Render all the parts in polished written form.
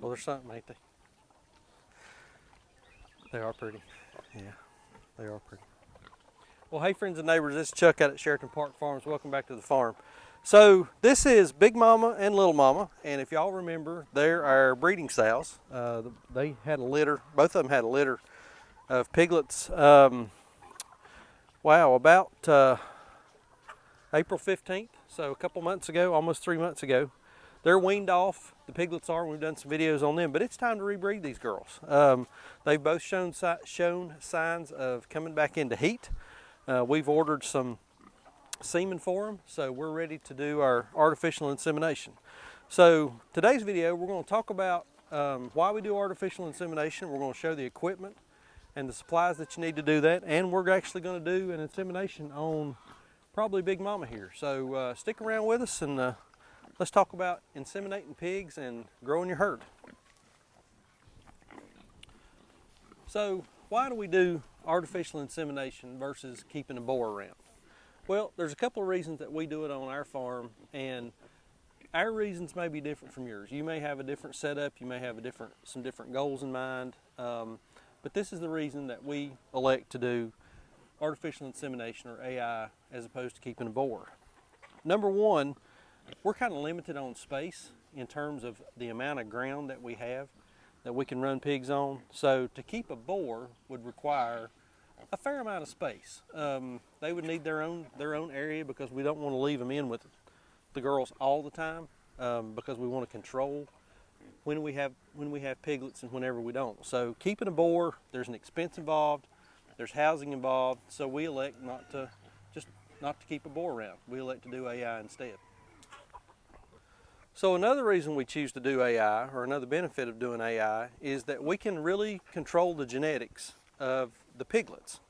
Well, they're something, ain't they? They are pretty. Yeah, they are pretty. Well, hey friends and neighbors, this is Chuck out at Sheraton Park Farms. Welcome back to the farm. So this is Big Mama and Little Mama, and if y'all remember, they're our breeding sows. They had a litter, both of them had a litter of piglets, about April 15th, so a couple months ago, almost 3 months ago. They're weaned off, the piglets are, and we've done some videos on them, but it's time to rebreed these girls. They've both shown signs of coming back into heat. We've ordered some semen for them, so we're ready to do our artificial insemination. So today's video, we're going to talk about why we do artificial insemination. We're going to show the equipment and the supplies that you need to do that, and we're actually going to do an insemination on probably Big Mama here. So stick around with us and let's talk about inseminating pigs and growing your herd. So why do we do artificial insemination versus keeping a boar around? Well, there's a couple of reasons that we do it on our farm, and our reasons may be different from yours. You may have a different setup, you may have some different goals in mind, but this is the reason that we elect to do artificial insemination, or AI, as opposed to keeping a boar. Number one, we're kind of limited on space in terms of the amount of ground that we have that we can run pigs on. So to keep a boar would require a fair amount of space. They would need their own area, because we don't want to leave them in with the girls all the time, because we want to control when we have piglets and whenever we don't. So keeping a boar, there's an expense involved, there's housing involved, so we elect not to keep a boar around. We elect to do AI instead. So another reason we choose to do AI, or another benefit of doing AI, is that we can really control the genetics of the piglets.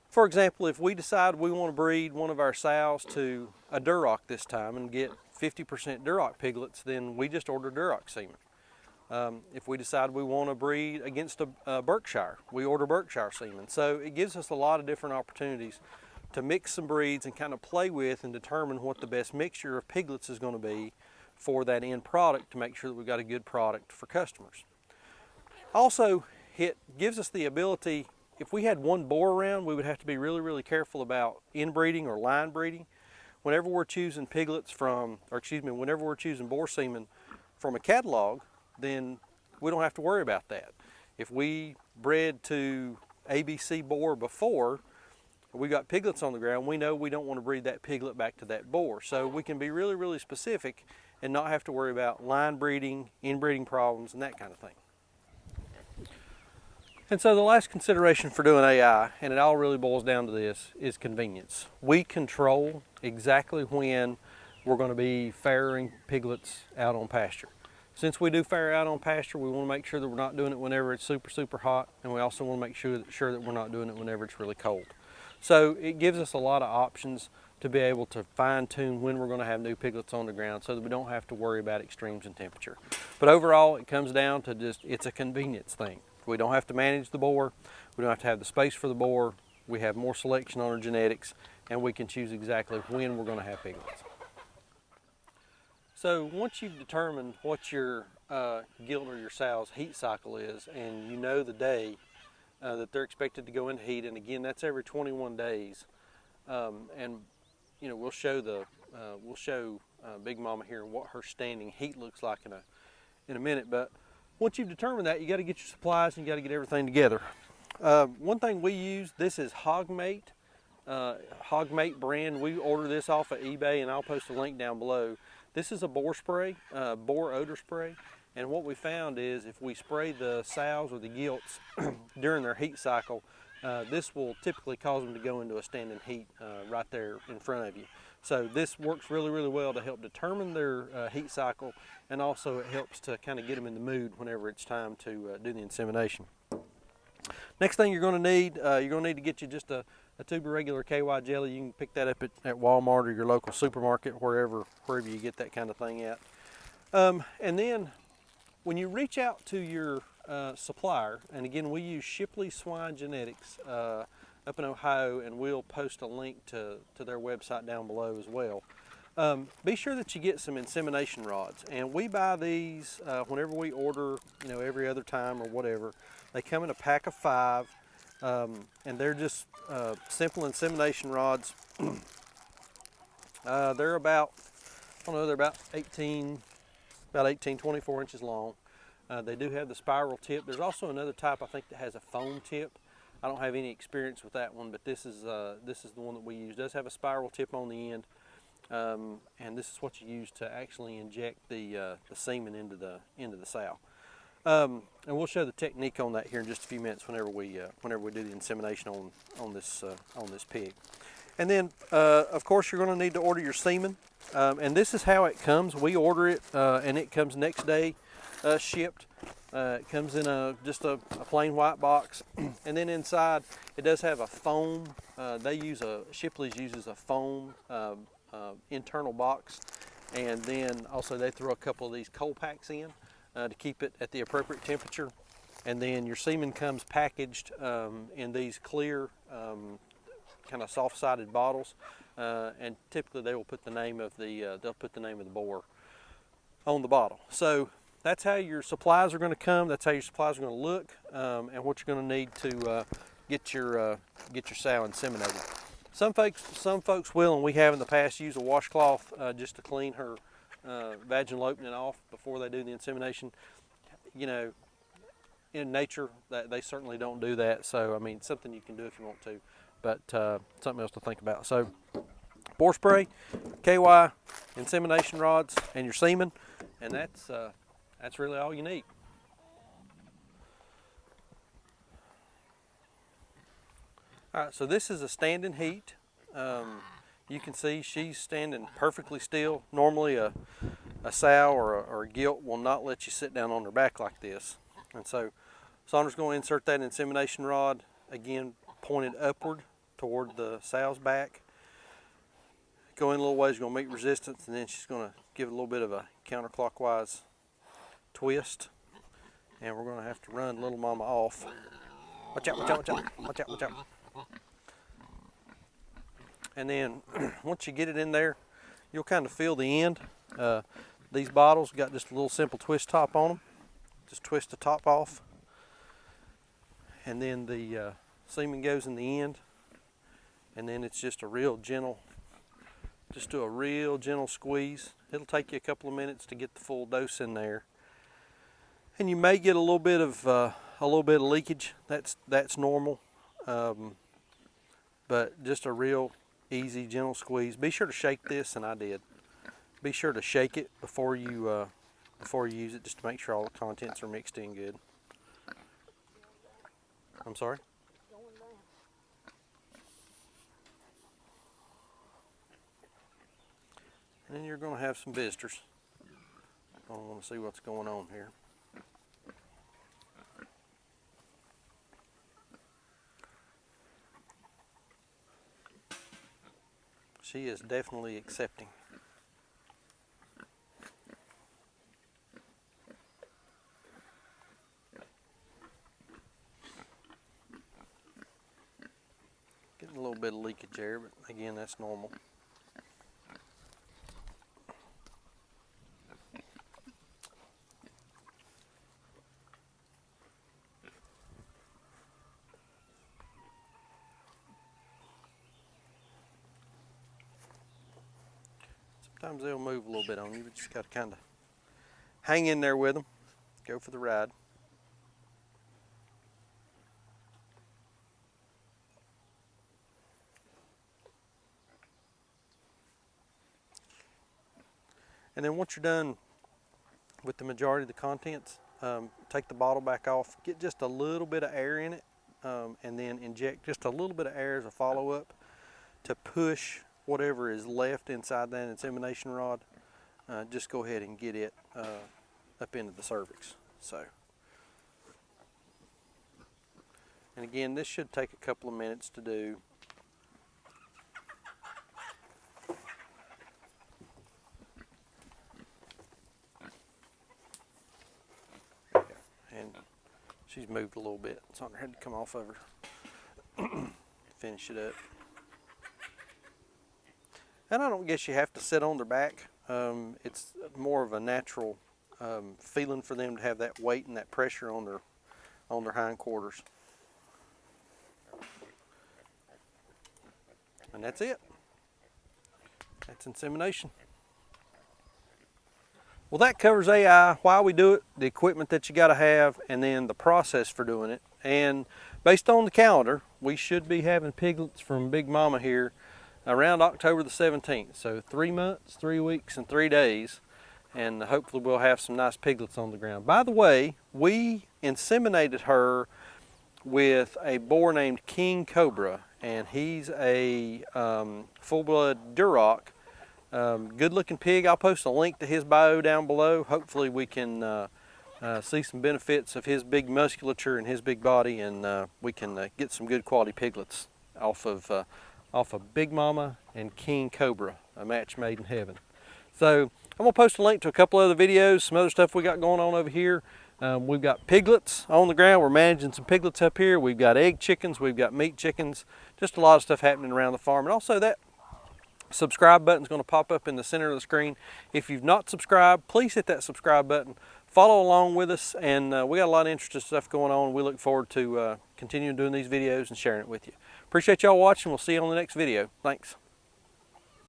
For example, if we decide we want to breed one of our sows to a Duroc this time and get 50% Duroc piglets, then we just order Duroc semen. If we decide we want to breed against a Berkshire, we order Berkshire semen. So it gives us a lot of different opportunities to mix some breeds and kind of play with and determine what the best mixture of piglets is going to be for that end product, to make sure that we've got a good product for customers. Also, it gives us the ability, if we had one boar around, we would have to be really, really careful about inbreeding or line breeding. Whenever we're choosing whenever we're choosing boar semen from a catalog, then we don't have to worry about that. If we bred to ABC boar before, we got piglets on the ground, we know we don't want to breed that piglet back to that boar. So we can be really, really specific and not have to worry about line breeding, inbreeding problems, and that kind of thing. And so the last consideration for doing AI, and it all really boils down to this, is convenience. We control exactly when we're going to be farrowing piglets out on pasture. Since we do farrow out on pasture, we want to make sure that we're not doing it whenever it's super, super hot, and we also want to make sure that we're not doing it whenever it's really cold. So it gives us a lot of options to be able to fine-tune when we're going to have new piglets on the ground, so that we don't have to worry about extremes in temperature. But overall, it comes down to it's a convenience thing. We don't have to manage the boar, we don't have to have the space for the boar, we have more selection on our genetics, and we can choose exactly when we're going to have piglets. So once you've determined what your gilt or your sow's heat cycle is, and you know the day that they're expected to go into heat, and again, that's every 21 days, and you know, we'll show Big Mama here what her standing heat looks like in a minute. But once you've determined that, you got to get your supplies and you got to get everything together. One thing we use, this is Hogmate brand. We order this off of eBay, and I'll post a link down below. This is a boar spray, boar odor spray. And what we found is, if we spray the sows or the gilts during their heat cycle, this will typically cause them to go into a standing heat right there in front of you. So this works really, really well to help determine their heat cycle, and also it helps to kind of get them in the mood whenever it's time to do the insemination. Next thing you're going to need, to get you just a tube of regular KY jelly. You can pick that up at Walmart or your local supermarket, wherever you get that kind of thing at. And then when you reach out to your supplier, and again, we use Shipley Swine Genetics up in Ohio, and we'll post a link to their website down below as well. Be sure that you get some insemination rods, and we buy these whenever we order, every other time or whatever. They come in a pack of 5, and they're just simple insemination rods. They're about, I don't know, they're about 18, 24 inches long. They do have the spiral tip. There's also another type, I think, that has a foam tip. I don't have any experience with that one, but this is the one that we use. It does have a spiral tip on the end, and this is what you use to actually inject the semen into the sow. And we'll show the technique on that here in just a few minutes whenever we do the insemination on this pig. And then, of course, you're going to need to order your semen. And this is how it comes. We order it, and it comes next day shipped. It comes in just a plain white box. And then inside, it does have a foam. Shipley's uses a foam internal box. And then also they throw a couple of these cold packs in to keep it at the appropriate temperature. And then your semen comes packaged in these clear kind of soft-sided bottles, and typically they will put the name of the boar on the bottle. So that's how your supplies are going to come. That's how your supplies are going to look, and what you're going to need to get your sow inseminated. Some folks will, and we have in the past, use a washcloth just to clean her vaginal opening off before they do the insemination. In nature, they certainly don't do that. So I mean, something you can do if you want to, but something else to think about. So boar spray, KY, insemination rods, and your semen, and that's really all you need. All right, so this is a standing heat. You can see she's standing perfectly still. Normally a sow or a gilt will not let you sit down on her back like this. And so Saunder's going to insert that insemination rod, again pointed upward toward the sow's back. Go in a little ways, going to meet resistance, and then she's going to give it a little bit of a counterclockwise twist. And we're going to have to run little mama off. Watch out, watch out, watch out, watch out, watch out. And then once you get it in there, you'll kind of feel the end. These bottles got just a little simple twist top on them. Just twist the top off. And then the semen goes in the end. And then it's just a real gentle, just do a real gentle squeeze. It'll take you a couple of minutes to get the full dose in there. And you may get a little bit of leakage. That's normal. But just a real easy, gentle squeeze. Be sure to shake this, and I did. Be sure to shake it before you use it, just to make sure all the contents are mixed in good. I'm sorry? And then you're going to have some visitors. I want to see what's going on here. She is definitely accepting. Getting a little bit of leakage there, but again, that's normal. Sometimes they'll move a little bit on you, but you just got to kind of hang in there with them. Go for the ride. And then once you're done with the majority of the contents, take the bottle back off, get just a little bit of air in it, and then inject just a little bit of air as a follow-up to push whatever is left inside that insemination rod. Just go ahead and get it up into the cervix. So, and again, this should take a couple of minutes to do. And she's moved a little bit. Something had to come off of her. Finish it up. And I don't guess you have to sit on their back. It's more of a natural feeling for them to have that weight and that pressure on their hindquarters. And that's it. That's insemination. Well, that covers AI, why we do it, the equipment that you got to have, and then the process for doing it. And based on the calendar, we should be having piglets from Big Mama here around October the 17th. So 3 months, 3 weeks, and 3 days. And hopefully we'll have some nice piglets on the ground. By the way, we inseminated her with a boar named King Cobra, and he's a full-blood Duroc. Good looking pig. I'll post a link to his bio down below. Hopefully we can see some benefits of his big musculature and his big body, and we can get some good quality piglets off of Big Mama and King Cobra, a match made in heaven. So I'm gonna post a link to a couple other videos, some other stuff we got going on over here. We've got piglets on the ground. We're managing some piglets up here. We've got egg chickens, we've got meat chickens, just a lot of stuff happening around the farm. And also that subscribe button is going to pop up in the center of the screen. If you've not subscribed, please hit that subscribe button. Follow along with us, and we got a lot of interesting stuff going on. We look forward to continuing doing these videos and sharing it with you. Appreciate y'all watching. We'll see you on the next video. Thanks.